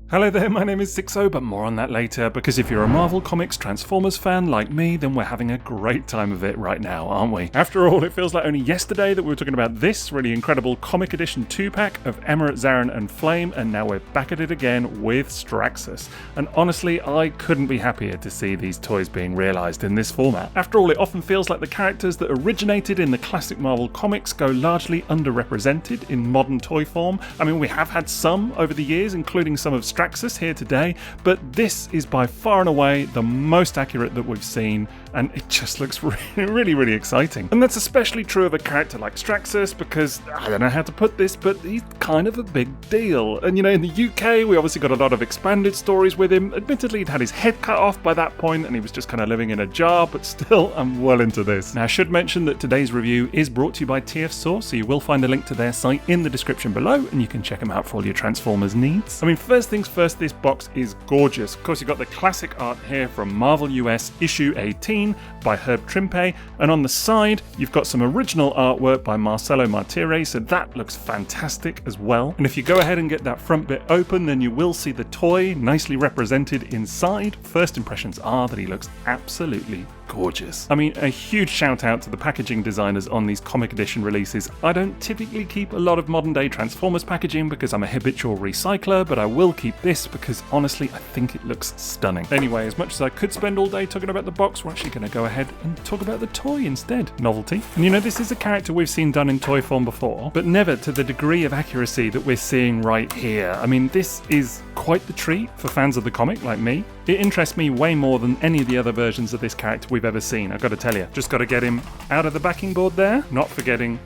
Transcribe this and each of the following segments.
Hello there, my name is Sixo, but more on that later, because if you're a Marvel Comics Transformers fan like me, then we're having a great time of it right now, aren't we? After all, it feels like only yesterday that we were talking about this really incredible Comic Edition 2-pack of Emerald, Zarin and Flame, and now we're back at it again with Straxus. And honestly, I couldn't be happier to see these toys being realised in this format. After all, it often feels like the characters that originated in the classic Marvel comics go largely underrepresented in modern toy form. I mean, we have had some over the years, including some of Straxus here today, but this is by far and away the most accurate that we've seen, and it just looks really exciting. And that's especially true of a character like Straxus, because I don't know how to put this, but he's kind of a big deal. And you know, in the UK, we obviously got a lot of expanded stories with him. Admittedly, he'd had his head cut off by that point, and he was just kind of living in a jar, but still, I'm well into this. Now, I should mention that today's review is brought to you by TF Source, so you will find a link to their site in the description below, and you can check them out for all your Transformers needs. I mean, first things first, this box is gorgeous. Of course, you've got the classic art here from Marvel US issue 18 by Herb Trimpe, and on the side you've got some original artwork by Marcelo Martire, so that looks fantastic as well. And if you go ahead and get that front bit open, then you will see the toy nicely represented inside. First impressions are that he looks absolutely gorgeous. I mean, a huge shout out to the packaging designers on these comic edition releases. I don't typically keep a lot of modern day Transformers packaging because I'm a habitual recycler, but I will keep this because honestly I think it looks stunning. Anyway, as much as I could spend all day talking about the box, we're actually going to go ahead and talk about the toy instead. Novelty. And you know, this is a character we've seen done in toy form before, but never to the degree of accuracy that we're seeing right here. I mean, this is quite the treat for fans of the comic like me. It interests me way more than any of the other versions of this character we've ever seen, I've got to tell you. Just got to get him out of the backing board there, not forgetting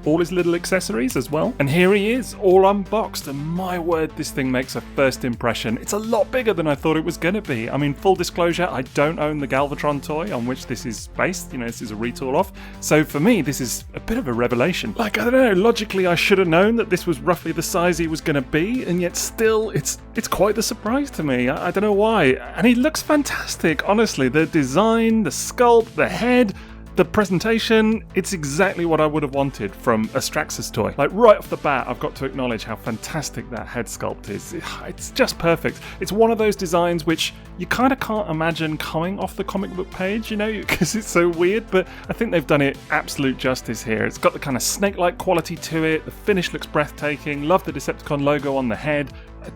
all his little accessories as well. And here he is, all unboxed, and my word, this thing makes a first impression. It's a lot bigger than I thought it was going to be. I mean, full disclosure, I don't own the Galvatron toy on which this is based. You know, this is a retool off. So for me, this is a bit of a revelation. Like, I don't know, logically I should have known that this was roughly the size he was going to be, and yet still, it's quite the surprise to me. I don't know why. And he looks fantastic, honestly. The design, the sculpt, the head, the presentation, it's exactly what I would have wanted from a Straxus toy. Like, right off the bat, I've got to acknowledge how fantastic that head sculpt is. It's just perfect. It's one of those designs which you kind of can't imagine coming off the comic book page, you know, because it's so weird, but I think they've done it absolute justice here. It's got the kind of snake-like quality to it, the finish looks breathtaking, love the Decepticon logo on the head,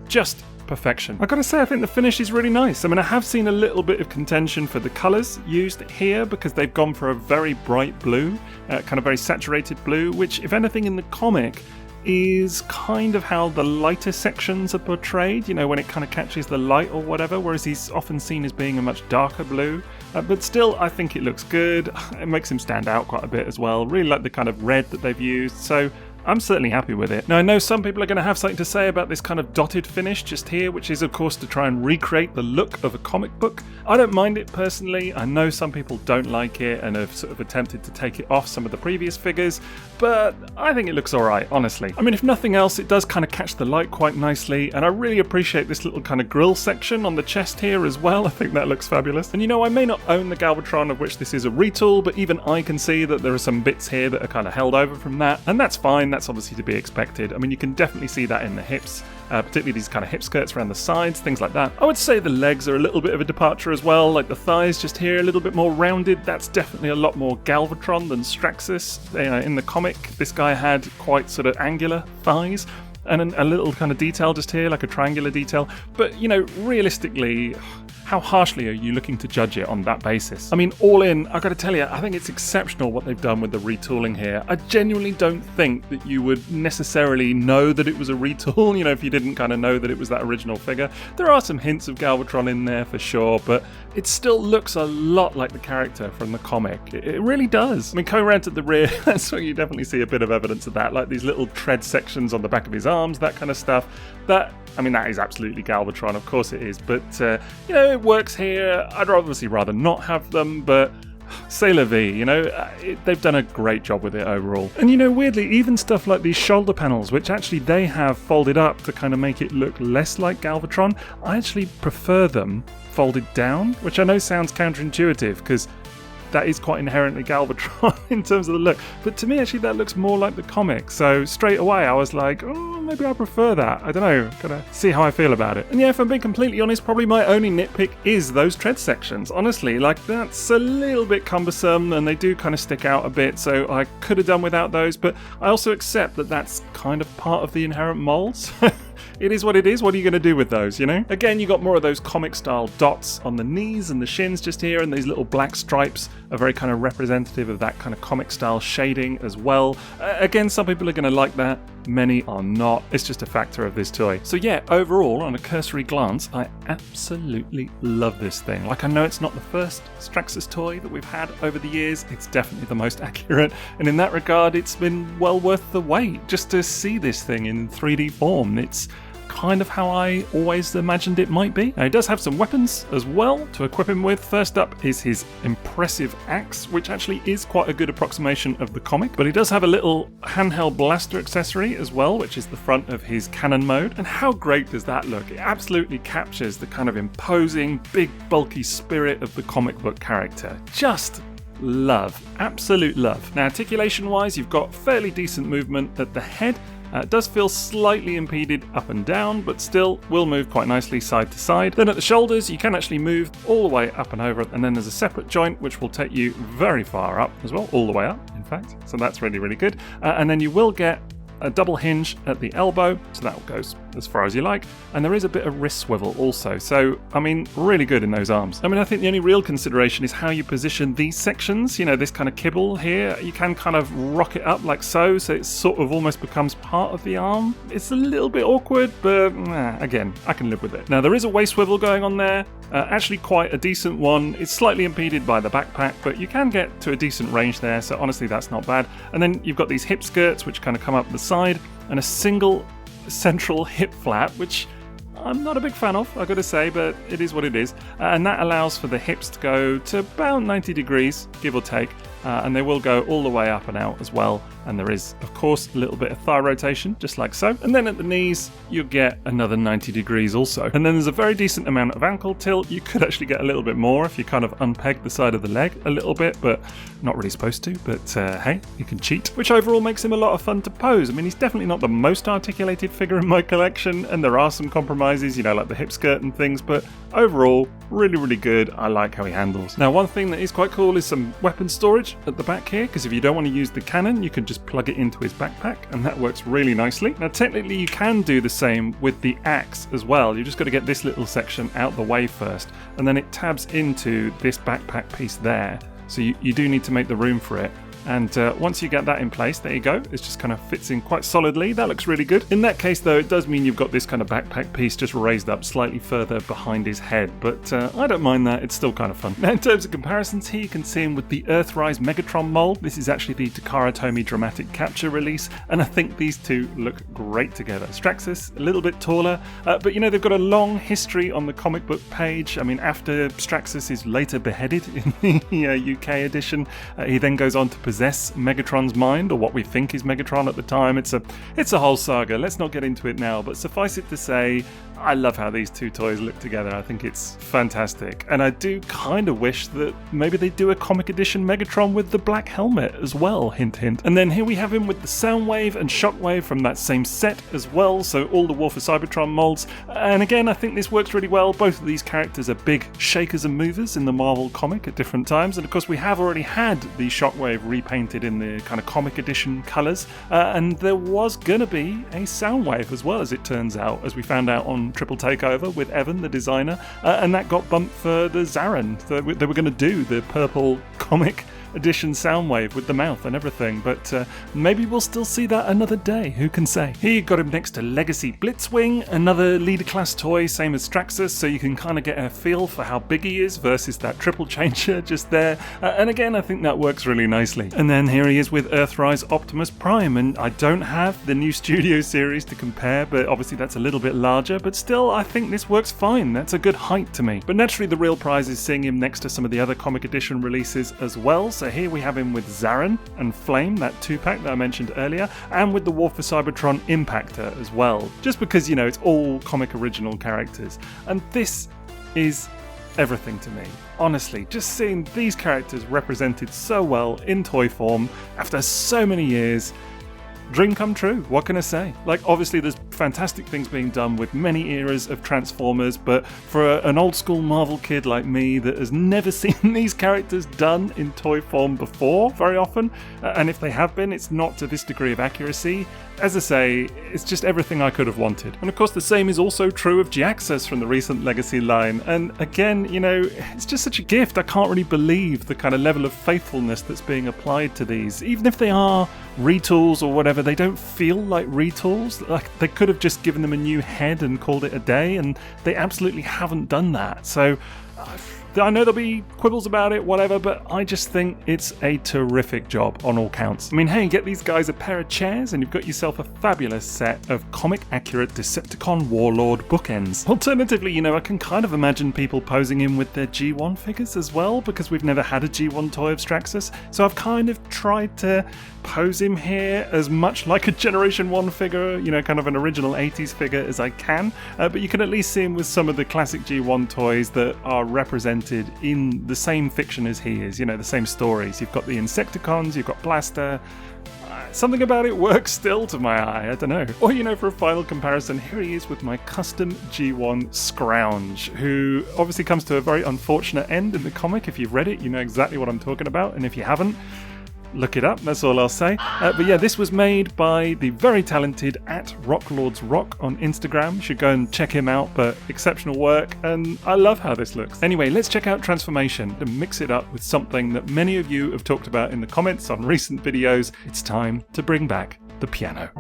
just perfection. I've got to say, I think the finish is really nice. I mean, I have seen a little bit of contention for the colours used here because they've gone for a very bright blue, kind of very saturated blue, which, if anything, in the comic is kind of how the lighter sections are portrayed, you know, when it kind of catches the light or whatever, whereas he's often seen as being a much darker blue. But still, I think it looks good. It makes him stand out quite a bit as well. Really like the kind of red that they've used, so I'm certainly happy with it. Now, I know some people are going to have something to say about this kind of dotted finish just here, which is of course to try and recreate the look of a comic book. I don't mind it personally. I know some people don't like it and have sort of attempted to take it off some of the previous figures, but I think it looks alright, honestly. I mean, if nothing else, it does kind of catch the light quite nicely, and I really appreciate this little kind of grill section on the chest here as well. I think that looks fabulous. And you know, I may not own the Galvatron of which this is a retool, but even I can see that there are some bits here that are kind of held over from that, and that's fine. That's obviously to be expected. I mean, you can definitely see that in the hips, particularly these kind of hip skirts around the sides, things like that. I would say the legs are a little bit of a departure as well, like the thighs just here a little bit more rounded. That's definitely a lot more Galvatron than Straxus. In the comic, this guy had quite sort of angular thighs, and a little kind of detail just here, like a triangular detail. But, you know, realistically, how harshly are you looking to judge it on that basis? I mean, all in, I've got to tell you, I think it's exceptional what they've done with the retooling here. I genuinely don't think that you would necessarily know that it was a retool, you know, if you didn't kind of know that it was that original figure. There are some hints of Galvatron in there for sure, but it still looks a lot like the character from the comic. It really does. I mean, coming around to the rear, that's where you definitely see a bit of evidence of that, like these little tread sections on the back of his arms, that kind of stuff. That is absolutely Galvatron, of course it is, but, you know, it works here. I'd obviously rather not have them, but c'est la vie, you know, they've done a great job with it overall. And you know, weirdly, even stuff like these shoulder panels, which actually they have folded up to kind of make it look less like Galvatron, I actually prefer them folded down, which I know sounds counterintuitive because that is quite inherently Galvatron in terms of the look. But to me, actually, that looks more like the comic. So straight away, I was like, oh, maybe I prefer that. I don't know. Gotta see how I feel about it. And yeah, if I'm being completely honest, probably my only nitpick is those tread sections. Honestly, like that's a little bit cumbersome and they do kind of stick out a bit. So I could have done without those, but I also accept that that's kind of part of the inherent molds. It is what it is. What are you going to do with those, you know? Again, you got more of those comic-style dots on the knees and the shins just here, and these little black stripes are very kind of representative of that kind of comic-style shading as well. Again, some people are going to like that. Many are not. It's just a factor of this toy. So yeah, overall, on a cursory glance, I absolutely love this thing. Like, I know it's not the first Straxus toy that we've had over the years. It's definitely the most accurate, and in that regard, it's been well worth the wait just to see this thing in 3D form. It's kind of how I always imagined it might be. Now, he does have some weapons as well to equip him with. First up is his impressive axe, which actually is quite a good approximation of the comic, but he does have a little handheld blaster accessory as well, which is the front of his cannon mode. And how great does that look? It absolutely captures the kind of imposing, big, bulky spirit of the comic book character. Just love, absolute love. Now, articulation wise, you've got fairly decent movement at the head. It does feel slightly impeded up and down, but still will move quite nicely side to side. Then at the shoulders, you can actually move all the way up and over, and then there's a separate joint which will take you very far up as well, all the way up, in fact. So that's really, really good. And then you will get a double hinge at the elbow, so that goes as far as you like, and there is a bit of wrist swivel also, so I mean, really good in those arms. I mean, I think the only real consideration is how you position these sections. You know, this kind of kibble here, you can kind of rock it up like so it sort of almost becomes part of the arm. It's a little bit awkward, but again, I can live with it. Now, there is a waist swivel going on there, actually quite a decent one. It's slightly impeded by the backpack, but you can get to a decent range there, so honestly, that's not bad. And then you've got these hip skirts which kind of come up the side, and a single central hip flap, which I'm not a big fan of, I've got to say, but it is what it is. And that allows for the hips to go to about 90 degrees, give or take, and they will go all the way up and out as well. And there is, of course, a little bit of thigh rotation, just like so. And then at the knees, you get another 90 degrees also. And then there's a very decent amount of ankle tilt. You could actually get a little bit more if you kind of unpeg the side of the leg a little bit, but not really supposed to. But hey, you can cheat, which overall makes him a lot of fun to pose. I mean, he's definitely not the most articulated figure in my collection, and there are some compromises, you know, like the hip skirt and things, but overall, really, really good. I like how he handles. Now, one thing that is quite cool is some weapon storage at the back here, because if you don't want to use the cannon, you can just plug it into his backpack, and that works really nicely. Now, technically, you can do the same with the axe as well. You just got to get this little section out the way first, and then it tabs into this backpack piece there. So you do need to make the room for it. And once you get that in place, there you go. It just kind of fits in quite solidly. That looks really good. In that case, though, it does mean you've got this kind of backpack piece just raised up slightly further behind his head. But I don't mind that. It's still kind of fun. Now, in terms of comparisons here, you can see him with the Earthrise Megatron mold. This is actually the Takara Tomy Dramatic Capture release. And I think these two look great together. Straxus, a little bit taller. But, you know, they've got a long history on the comic book page. I mean, after Straxus is later beheaded in the UK edition, he then goes on to possess Megatron's mind, or what we think is Megatron at the time. It's a whole saga. Let's not get into it now, but suffice it to say, I love how these two toys look together. I think it's fantastic, and I do kind of wish that maybe they do a comic edition Megatron with the black helmet as well, hint hint. And then here we have him with the Soundwave and Shockwave from that same set as well, so all the War for Cybertron molds. And again, I think this works really well. Both of these characters are big shakers and movers in the Marvel comic at different times, and of course we have already had the Shockwave repainted in the kind of comic edition colours, and there was gonna be a Soundwave as well, as it turns out, as we found out on Triple Takeover with Evan, the designer, and that got bumped for the Zaran. They were going to do the purple comic edition Soundwave with the mouth and everything, but maybe we'll still see that another day, who can say. Here you got him next to Legacy Blitzwing, another leader class toy, same as Straxus, so you can kind of get a feel for how big he is versus that triple changer just there, and again, I think that works really nicely. And then here he is with Earthrise Optimus Prime, and I don't have the new Studio series to compare, but obviously that's a little bit larger, but still I think this works fine. That's a good height to me. But naturally the real prize is seeing him next to some of the other comic edition releases as well. So here we have him with Zaran and Flame, that 2-pack that I mentioned earlier, and with the War for Cybertron Impactor as well, just because, you know, it's all comic original characters. And this is everything to me. Honestly, just seeing these characters represented so well in toy form after so many years, dream come true, what can I say? Like, obviously there's fantastic things being done with many eras of Transformers, but for an old school Marvel kid like me that has never seen these characters done in toy form before very often, and if they have been, it's not to this degree of accuracy. As I say, it's just everything I could have wanted. And of course the same is also true of Straxus from the recent Legacy line, and again, you know, it's just such a gift. I can't really believe the kind of level of faithfulness that's being applied to these. Even if they are retools or whatever, they don't feel like retools. Like, they could have just given them a new head and called it a day, and they absolutely haven't done that. So I know there'll be quibbles about it, whatever, but I just think it's a terrific job on all counts. I mean, hey, get these guys a pair of chairs and you've got yourself a fabulous set of comic-accurate Decepticon Warlord bookends. Alternatively, you know, I can kind of imagine people posing him with their G1 figures as well, because we've never had a G1 toy of Straxus, so I've kind of tried to pose him here as much like a Generation 1 figure, you know, kind of an original 80s figure as I can, but you can at least see him with some of the classic G1 toys that are represented in the same fiction as he is, you know, the same stories. You've got the Insecticons, you've got Blaster. Something about it works still to my eye, I don't know. Or, you know, for a final comparison, here he is with my custom G1 Scrounge, who obviously comes to a very unfortunate end in the comic. If you've read it, you know exactly what I'm talking about, and if you haven't, look it up, that's all I'll say. But yeah, this was made by the very talented @RockLordsRock on Instagram. You should go and check him out, but exceptional work, and I love how this looks. Anyway, let's check out Transformation and mix it up with something that many of you have talked about in the comments on recent videos. It's time to bring back the piano.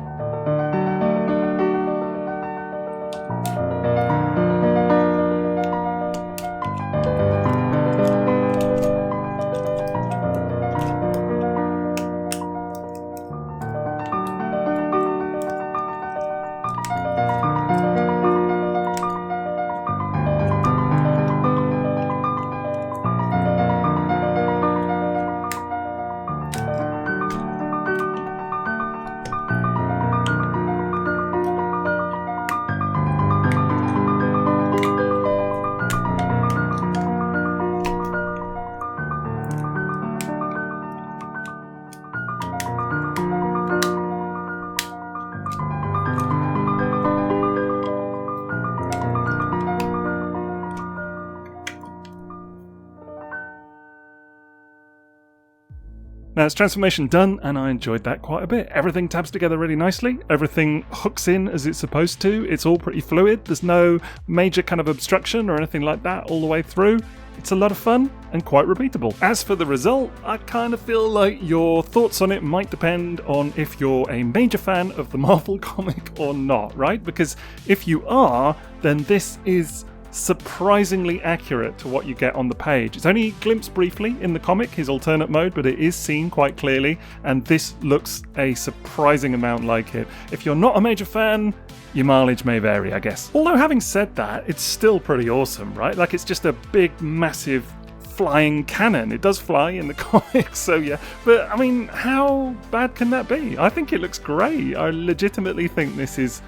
Now it's Transformation done, and I enjoyed that quite a bit. Everything tabs together really nicely, everything hooks in as it's supposed to, it's all pretty fluid, there's no major kind of obstruction or anything like that all the way through. It's a lot of fun and quite repeatable. As for the result, I kind of feel like your thoughts on it might depend on if you're a major fan of the Marvel comic or not, right? Because if you are, then this is surprisingly accurate to what you get on the page. It's only glimpsed briefly in the comic, his alternate mode, but it is seen quite clearly, and this looks a surprising amount like it. If you're not a major fan, your mileage may vary, I guess. Although having said that, it's still pretty awesome, right? Like, it's just a big, massive flying cannon. It does fly in the comics, so yeah. But, I mean, how bad can that be? I think it looks great. I legitimately think this is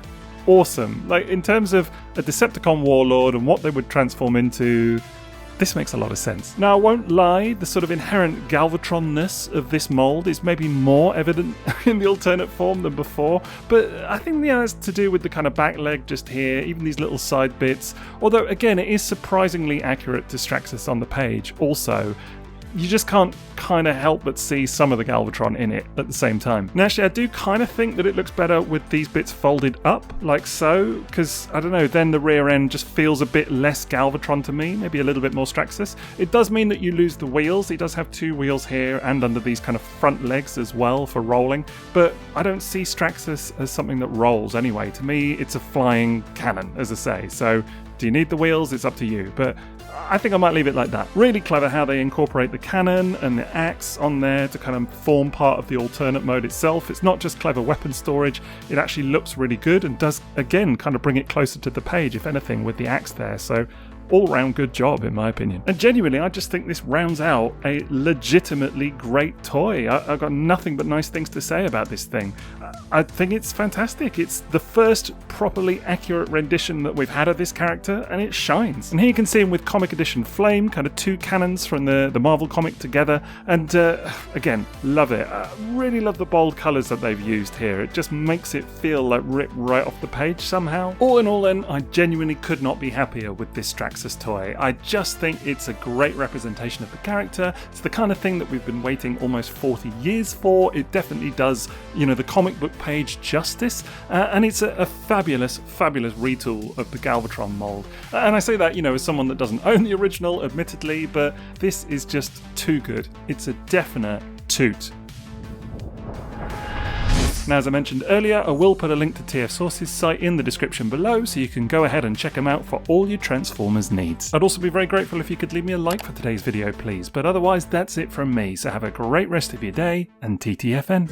awesome. Like, in terms of a Decepticon Warlord and what they would transform into, this makes a lot of sense. Now, I won't lie, the sort of inherent Galvatron-ness of this mold is maybe more evident in the alternate form than before, but I think that has to do with the kind of back leg just here, even these little side bits, although again, it is surprisingly accurate to Straxus on the page also. You just can't kind of help but see some of the Galvatron in it at the same time. And actually, I do kind of think that it looks better with these bits folded up, like so, because, I don't know, then the rear end just feels a bit less Galvatron to me, maybe a little bit more Straxus. It does mean that you lose the wheels. He does have two wheels here and under these kind of front legs as well for rolling, but I don't see Straxus as something that rolls anyway. To me, it's a flying cannon, as I say, so do you need the wheels? It's up to you, but I think I might leave it like that. Really clever how they incorporate the cannon and the axe on there to kind of form part of the alternate mode itself. It's not just clever weapon storage, it actually looks really good and does, again, kind of bring it closer to the page, if anything, with the axe there. So all-round good job in my opinion. And genuinely, I just think this rounds out a legitimately great toy. I've got nothing but nice things to say about this thing. I think it's fantastic. It's the first properly accurate rendition that we've had of this character, and it shines. And here you can see him with Comic Edition Flame, kind of two canons from the Marvel comic together, and again, love it. I really love the bold colours that they've used here. It just makes it feel like ripped right off the page somehow. All in all then, I genuinely could not be happier with this Straxus toy. I just think it's a great representation of the character. It's the kind of thing that we've been waiting almost 40 years for. It definitely does, the comic book page justice, and it's a fabulous retool of the Galvatron mold. And I say that, as someone that doesn't own the original, admittedly, but this is just too good. It's a definite toot. Now, as I mentioned earlier, I will put a link to TF Source's site in the description below, so you can go ahead and check them out for all your Transformers needs. I'd also be very grateful if you could leave me a like for today's video, please, but otherwise that's it from me, so have a great rest of your day, and TTFN.